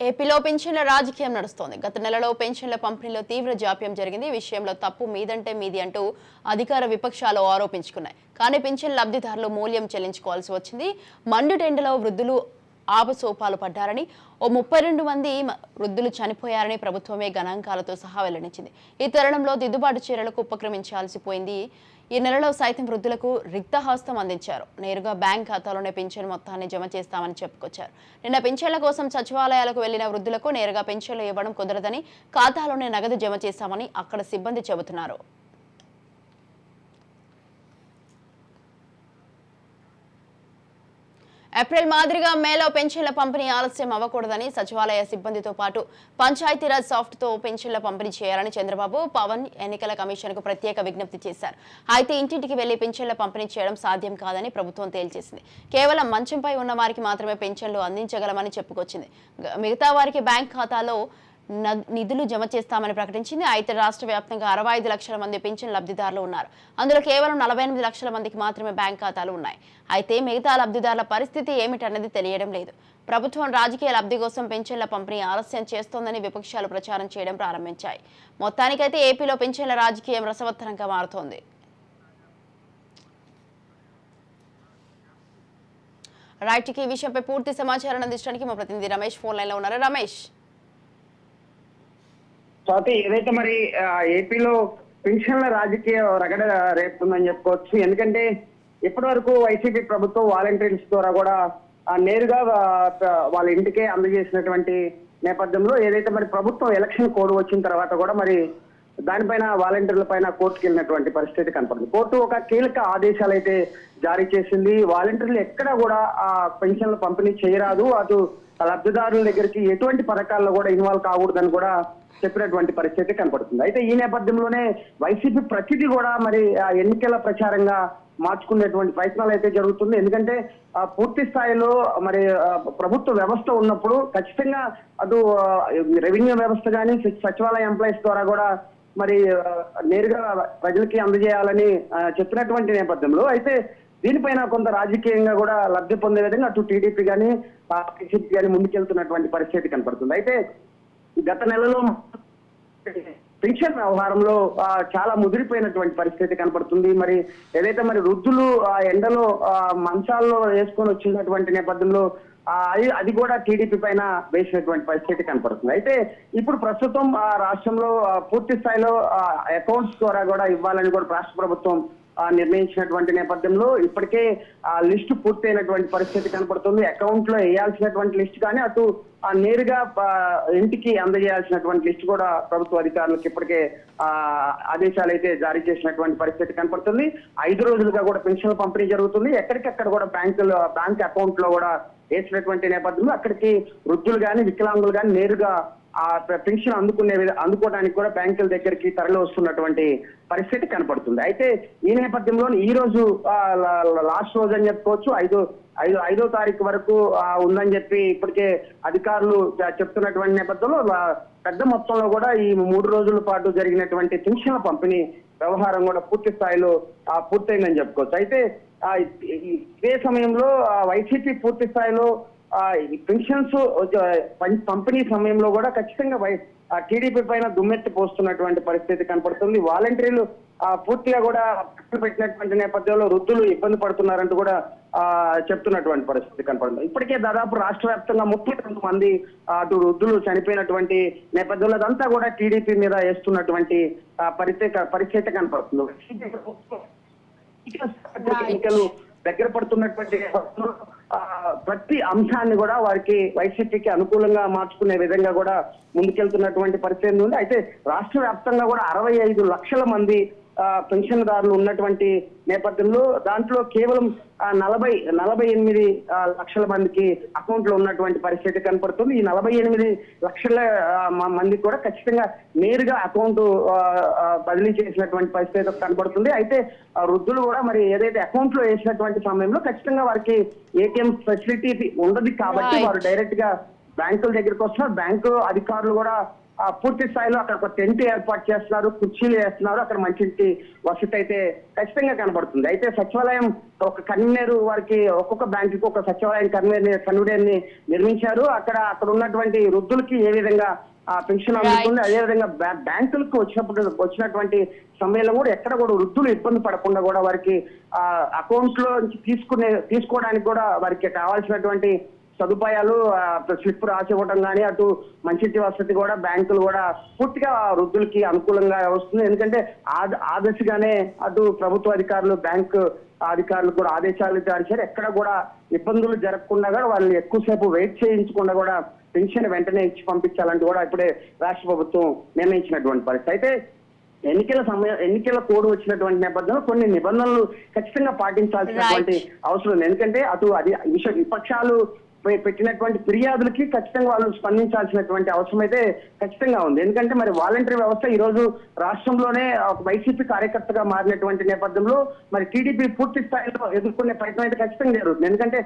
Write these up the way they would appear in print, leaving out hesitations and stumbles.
ఏపీలో పెన్షన్ల రాజకీయం నడుస్తోంది. గత నెలలో పెన్షన్ల పంపిణీలో తీవ్ర జాప్యం జరిగింది. ఈ విషయంలో తప్పు మీదంటే మీది అంటూ అధికార విపక్షాలు ఆరోపించుకున్నాయి. కానీ పెన్షన్ లబ్ధిదారులు మూల్యం చెల్లించుకోవాల్సి వచ్చింది. మండుటెండలో వృద్ధులు ఆపసోపాలు పడ్డారని, ఓ 32 మంది వృద్ధులు చనిపోయారని ప్రభుత్వమే గణాంకాలతో సహా వెల్లడించింది. ఈ తరుణంలో దిద్దుబాటు చర్యలకు ఉపక్రమించాల్సిపోయింది. ఈ నెలలో సైతం వృద్ధులకు రిక్తహస్తం అందించారు. నేరుగా బ్యాంక్ ఖాతాలోనే పింఛన్ మొత్తాన్ని జమ చేస్తామని చెప్పుకొచ్చారు. నిన్న పింఛన్ల కోసం సచివాలయాలకు వెళ్లిన వృద్ధులకు నేరుగా పింఛన్లు ఇవ్వడం కుదరదని, ఖాతాలోనే నగదు జమ చేస్తామని అక్కడ సిబ్బంది చెబుతున్నారు. ఏప్రిల్ మాదిరిగా మేలో పెన్షన్ల పంపిణీ ఆలస్యం అవ్వకూడదని సచివాలయ సిబ్బందితో పాటు పంచాయతీరాజ్ సాఫ్ట్తో పెన్షన్ల పంపిణీ చేయాలని చంద్రబాబు, పవన్ ఎన్నికల కమిషన్కు ప్రత్యేక విజ్ఞప్తి చేశారు. అయితే ఇంటింటికి వెళ్లి పెన్షన్ల పంపిణీ చేయడం సాధ్యం కాదని ప్రభుత్వం తేల్చేసింది. కేవలం మంచంపై ఉన్న వారికి మాత్రమే పెన్షన్లు అందించగలమని చెప్పుకొచ్చింది. మిగతా వారికి బ్యాంక్ ఖాతాలో నిధులు జమ చేస్తామని ప్రకటించింది. అయితే రాష్ట్ర వ్యాప్తంగా 65 లక్షల మంది పింఛన్ లబ్ధిదారులు ఉన్నారు. అందులో కేవలం 48 లక్షల మందికి మాత్రమే బ్యాంక్ ఖాతాలు ఉన్నాయి. అయితే మిగతా లబ్ధిదారుల పరిస్థితి ఏమిటన్నది తెలియడం లేదు. ప్రభుత్వం రాజకీయ లబ్ధి కోసం పెన్షన్ల పంపిణీ ఆలస్యం చేస్తోందని విపక్షాలు ప్రచారం చేయడం ప్రారంభించాయి. మొత్తానికైతే ఏపీలో పెన్షన్ల రాజకీయం రసవత్తరంగా మారుతోంది. రైట్, ఈ విషయంపై పూర్తి సమాచారం అందించడానికి మా ప్రతినిధి రమేష్ ఫోన్ లైన్ లో ఉన్నారు. రమేష్, స్వాతి, ఏదైతే మరి ఏపీలో పెన్షన్ల రాజకీయ రగడ రేపుతుందని చెప్పుకోవచ్చు. ఎందుకంటే ఇప్పటి వరకు వైసీపీ ప్రభుత్వం వాలంటీర్స్ ద్వారా కూడా నేరుగా వాళ్ళ ఇంటికే అందజేసినటువంటి నేపథ్యంలో ఏదైతే మరి ప్రభుత్వం ఎలక్షన్ కోడ్ వచ్చిన తర్వాత కూడా మరి దానిపైన వాలంటీర్ల పైన కోర్టుకు వెళ్ళినటువంటి పరిస్థితి కనపడుతుంది. కోర్టు ఒక కీలక ఆదేశాలు అయితే జారీ చేసింది. వాలంటీర్లు ఎక్కడా కూడా ఆ పెన్షన్లు పంపిణీ చేయరాదు, అటు లబ్ధిదారుల దగ్గరికి ఎటువంటి పథకాల్లో కూడా ఇన్వాల్వ్ కాకూడదని కూడా చెప్పినటువంటి పరిస్థితి కనపడుతుంది. అయితే ఈ నేపథ్యంలోనే వైసీపీ ప్రతిదీ కూడా మరి ఎన్నికల ప్రచారంగా మార్చుకునేటువంటి ప్రయత్నాలు అయితే జరుగుతుంది. ఎందుకంటే పూర్తి స్థాయిలో మరి ప్రభుత్వ వ్యవస్థ ఉన్నప్పుడు ఖచ్చితంగా అటు రెవెన్యూ వ్యవస్థ కానీ సచివాలయ ఎంప్లాయీస్ ద్వారా కూడా మరి నేరుగా ప్రజలకి అందజేయాలని చెప్పినటువంటి నేపథ్యంలో అయితే దీనిపైన కొంత రాజకీయంగా కూడా లబ్ధి పొందే విధంగా అటు టీడీపీ కానీ బీజేపీ కానీ ముందుకెళ్తున్నటువంటి పరిస్థితి కనపడుతుంది. అయితే గత నెలలో పెన్షన్ వ్యవహారంలో చాలా ముదిరిపోయినటువంటి పరిస్థితి కనపడుతుంది. మరి ఏదైతే మరి వృద్ధులు ఎండలో మంచాల్లో వేసుకొని వచ్చినటువంటి నేపథ్యంలో అది కూడా టీడీపీ పైన వేసినటువంటి పరిస్థితి కనపడుతుంది. అయితే ఇప్పుడు ప్రస్తుతం రాష్ట్రంలో పూర్తి స్థాయిలో అకౌంట్స్ ద్వారా కూడా ఇవ్వాలని కూడా రాష్ట్ర ప్రభుత్వం నిర్ణయించినటువంటి నేపథ్యంలో ఇప్పటికే ఆ లిస్టు పూర్తయినటువంటి పరిస్థితి కనపడుతుంది. అకౌంట్ లో వేయాల్సినటువంటి లిస్ట్ కానీ అటు నేరుగా ఇంటికి అందజేయాల్సినటువంటి లిస్ట్ కూడా ప్రభుత్వ అధికారులకు ఇప్పటికే ఆదేశాలు అయితే జారీ చేసినటువంటి పరిస్థితి కనపడుతుంది. 5 రోజులుగా కూడా పెన్షన్ల పంపిణీ జరుగుతుంది. ఎక్కడికక్కడ కూడా బ్యాంక్ అకౌంట్ లో కూడా వేసినటువంటి నేపథ్యంలో అక్కడికి వృద్ధులు కానీ వికలాంగులు కానీ నేరుగా ఆ పెన్షన్ అందుకోవడానికి కూడా బ్యాంకుల దగ్గరికి తరలి వస్తున్నటువంటి పరిస్థితి కనపడుతుంది. అయితే ఈ నేపథ్యంలో ఈ రోజు లాస్ట్ రోజు అని చెప్పుకోవచ్చు. 5వ తారీఖు వరకు ఉందని చెప్పి ఇప్పటికే అధికారులు చెప్తున్నటువంటి నేపథ్యంలో పెద్ద మొత్తంలో కూడా ఈ 3 రోజుల పాటు జరిగినటువంటి పెన్షన్ల పంపిణీ వ్యవహారం కూడా పూర్తి స్థాయిలో పూర్తయిందని చెప్పుకోవచ్చు. అయితే ఇదే సమయంలో వైసీపీ పూర్తి స్థాయిలో పెన్షన్స్ పంపిణీ సమయంలో కూడా ఖచ్చితంగా టీడీపీ పైన దుమ్మెత్తి పోస్తున్నటువంటి పరిస్థితి కనపడుతుంది. వాలంటీర్లు పూర్తిగా కూడా పెట్టినటువంటి నేపథ్యంలో వృద్ధులు ఇబ్బంది పడుతున్నారంటూ కూడా చెప్తున్నటువంటి పరిస్థితి కనపడుతుంది. ఇప్పటికే దాదాపు రాష్ట్ర వ్యాప్తంగా 32 మంది అటు వృద్ధులు చనిపోయినటువంటి నేపథ్యంలో అదంతా కూడా టీడీపీ మీద వేస్తున్నటువంటి పరిస్థితి కనపడుతుంది. ఎన్నికలు దగ్గర పడుతున్నటువంటి ప్రతి అంశాన్ని కూడా వారికి వైసీపీకి అనుకూలంగా మార్చుకునే విధంగా కూడా ముందుకెళ్తున్నటువంటి పరిస్థితి ఉంది. అయితే రాష్ట్ర వ్యాప్తంగా కూడా 65 లక్షల మంది పెన్షన్దారులు ఉన్నటువంటి నేపథ్యంలో దాంట్లో కేవలం 48 లక్షల మందికి అకౌంట్ లో ఉన్నటువంటి పరిస్థితి కనపడుతుంది. ఈ 48 లక్షల మందికి కూడా ఖచ్చితంగా నేరుగా అకౌంట్ బదిలీ చేసినటువంటి పరిస్థితి కనపడుతుంది. అయితే వృద్ధులు కూడా మరి ఏదైతే అకౌంట్ లో వేసినటువంటి సమయంలో ఖచ్చితంగా వారికి ఏటీఎం ఫెసిలిటీ ఉండదు కాబట్టి వారు డైరెక్ట్ గా బ్యాంకుల దగ్గరికి వస్తున్నారు. బ్యాంకు అధికారులు కూడా పూర్తి స్థాయిలో అక్కడ ఒక టెంట్ ఏర్పాటు చేస్తున్నారు, కుర్చీలు వేస్తున్నారు, అక్కడ మంచి వసతి అయితే ఖచ్చితంగా కనబడుతుంది. అయితే సచివాలయం ఒక కన్వీనర్ వారికి ఒక్కొక్క బ్యాంకుకి ఒక సచివాలయం కన్వీనర్ ని నిర్మించారు. అక్కడ ఉన్నటువంటి వృద్ధులకి ఏ విధంగా పెన్షన్ అందుతుంది, అదేవిధంగా బ్యాంకులకు వచ్చినటువంటి సమయంలో కూడా ఎక్కడ కూడా వృద్ధులు ఇబ్బంది పడకుండా కూడా వారికి అకౌంట్ లో తీసుకోవడానికి కూడా వారికి కావాల్సినటువంటి సదుపాయాలు స్లిప్ రాసి ఇవ్వడం కానీ, అటు మంచి వసతి కూడా బ్యాంకులు కూడా పూర్తిగా వృద్ధులకి అనుకూలంగా వస్తుంది. ఎందుకంటే ఆ దశగానే అటు ప్రభుత్వ అధికారులు బ్యాంకు అధికారులు కూడా ఆదేశాలు జారీ చేశారు. ఎక్కడ కూడా ఇబ్బందులు జరగకుండా కూడా వాళ్ళు ఎక్కువసేపు వెయిట్ చేయించకుండా కూడా పెన్షన్ వెంటనే ఇచ్చి పంపించాలంటూ కూడా ఇప్పుడే రాష్ట్ర ప్రభుత్వం నిర్ణయించినటువంటి పరిస్థితి. అయితే ఎన్నికల కోడ్ వచ్చినటువంటి నేపథ్యంలో కొన్ని నిబంధనలు ఖచ్చితంగా పాటించాల్సినటువంటి అవసరం ఉంది. ఎందుకంటే అటు విపక్షాలు పెట్టినటువంటి ఫిర్యాదులకి ఖచ్చితంగా వాళ్ళు స్పందించాల్సినటువంటి అవసరం అయితే ఖచ్చితంగా ఉంది. ఎందుకంటే మరి వాలంటరీ వ్యవస్థ ఈ రోజు రాష్ట్రంలోనే ఒక వైసీపీ కార్యకర్తగా మారినటువంటి నేపథ్యంలో మరి టీడీపీ పూర్తి స్థాయిలో ఎదుర్కొనే ప్రయత్నం అయితే ఖచ్చితంగా జరుగుతుంది. ఎందుకంటే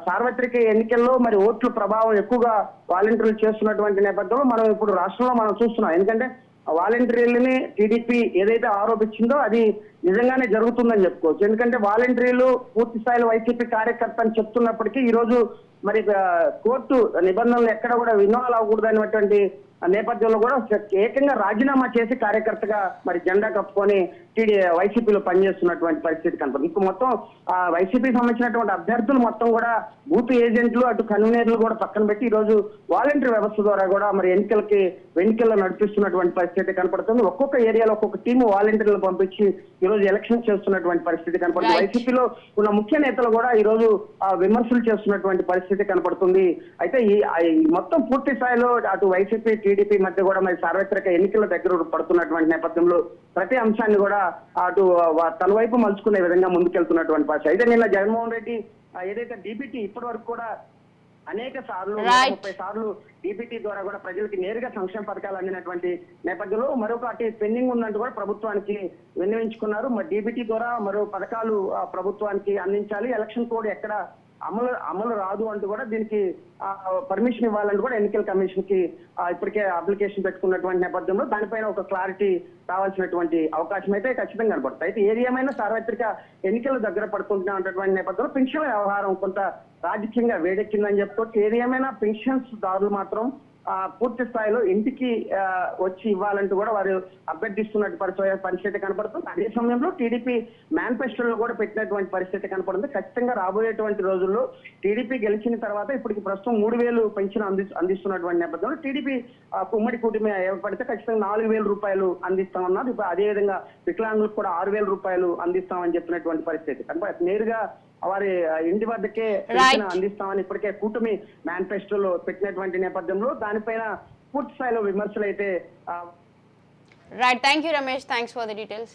సార్వత్రిక ఎన్నికల్లో మరి ఓట్ల ప్రభావం ఎక్కువగా వాలంటీర్లు చేస్తున్నటువంటి నేపథ్యంలో మనం ఇప్పుడు రాష్ట్రంలో మనం చూస్తున్నాం. ఎందుకంటే వాలంటీర్లని టీడీపీ ఏదైతే ఆరోపించిందో అది నిజంగానే జరుగుతుందని చెప్పుకోవచ్చు. ఎందుకంటే వాలంటీర్లు పూర్తి స్థాయిలో వైసీపీ కార్యకర్త అని చెప్తున్నప్పటికీ ఈ రోజు మరి కోర్టు నిబంధనలు ఎక్కడ కూడా ఇన్వాల్వ్ అవ్వకూడదు అనేటువంటి నేపథ్యంలో కూడా ఏకంగా రాజీనామా చేసి కార్యకర్తగా మరి జెండా కప్పుకొని వైసీపీలో పనిచేస్తున్నటువంటి పరిస్థితి కనపడుతుంది. ఇప్పుడు మొత్తం వైసీపీకి సంబంధించినటువంటి అభ్యర్థులు మొత్తం కూడా బూత్ ఏజెంట్లు అటు కన్వీనర్లు కూడా పక్కన పెట్టి ఈ రోజు వాలంటీర్ వ్యవస్థ ద్వారా కూడా మరి ఎన్నికల్లో నడిపిస్తున్నటువంటి పరిస్థితి కనపడుతుంది. ఒక్కొక్క ఏరియాలో ఒక్కొక్క టీము వాలంటీర్లు పంపించి ఈ రోజు ఎలక్షన్ చేస్తున్నటువంటి పరిస్థితి కనపడుతుంది. వైసీపీలో ఉన్న ముఖ్య నేతలు కూడా ఈ రోజు విమర్శలు చేస్తున్నటువంటి పరిస్థితి కనపడుతుంది. అయితే ఈ మొత్తం పూర్తి స్థాయిలో అటు వైసీపీ టీడీపీ మధ్య కూడా మరి సార్వత్రిక ఎన్నికల దగ్గర పడుతున్నటువంటి నేపథ్యంలో ప్రతి అంశాన్ని కూడా అటు తన వైపు మలుచుకునే విధంగా ముందుకెళ్తున్నటువంటి పరిస్థితి. అయితే నిన్న జగన్మోహన్ రెడ్డి ఏదైతే డీబీటీ ఇప్పటి వరకు కూడా అనేక సార్లు 30 సార్లు డీబీటీ ద్వారా కూడా ప్రజలకి నేరుగా సంక్షేమ పథకాలు అందినటువంటి నేపథ్యంలో మరొకటి పెండింగ్ ఉందంటూ కూడా ప్రభుత్వానికి విన్నవించుకున్నారు. మరి డీబీటీ ద్వారా మరో పథకాలు ప్రభుత్వానికి అందించాలి, ఎలక్షన్ కోడ్ ఎక్కడ అమలు రాదు అంటూ కూడా దీనికి పర్మిషన్ ఇవ్వాలంటూ కూడా ఎన్నికల కమిషన్ కి ఇప్పటికే అప్లికేషన్ పెట్టుకున్నటువంటి నేపథ్యంలో దానిపైన ఒక క్లారిటీ రావాల్సినటువంటి అవకాశం అయితే ఖచ్చితంగా కనపడుతుంది. అయితే ఏది ఏమైనా సార్వత్రిక ఎన్నికల దగ్గర పడుతున్నటువంటి నేపథ్యంలో పెన్షన్ వ్యవహారం కొంత రాజకీయంగా వేడెక్కిందని చెప్పుకోవచ్చు. ఏది ఏమైనా పెన్షన్స్ దారులు మాత్రం పూర్తి స్థాయిలో ఇంటికి వచ్చి ఇవ్వాలంటూ కూడా వారు అభ్యర్థిస్తున్నట్టు పరిస్థితి కనపడుతుంది. అదే సమయంలో టీడీపీ మేనిఫెస్టోలో కూడా పెట్టినటువంటి పరిస్థితి కనపడుతుంది. ఖచ్చితంగా రాబోయేటువంటి రోజుల్లో టీడీపీ గెలిచిన తర్వాత ఇప్పటికి ప్రస్తుతం 3,000 పెన్షన్ అందిస్తున్నటువంటి నేపథ్యంలో టీడీపీ ఉమ్మడి కూటమి ఏర్పడితే ఖచ్చితంగా 4,000 రూపాయలు అందిస్తామన్నారు. ఇప్పుడు అదేవిధంగా వికలాంగులకు కూడా 6,000 రూపాయలు అందిస్తామని చెప్పినటువంటి పరిస్థితి కనుక నేరుగా వారి ఇంటి వద్దకే అందిస్తామని ఇప్పటికే కూటమి మేనిఫెస్టోలో పెట్టినటువంటి నేపథ్యంలో దానిపైన పూర్తి స్థాయిలో విమర్శలు అయితే right. Thank you Ramesh, thanks for the details.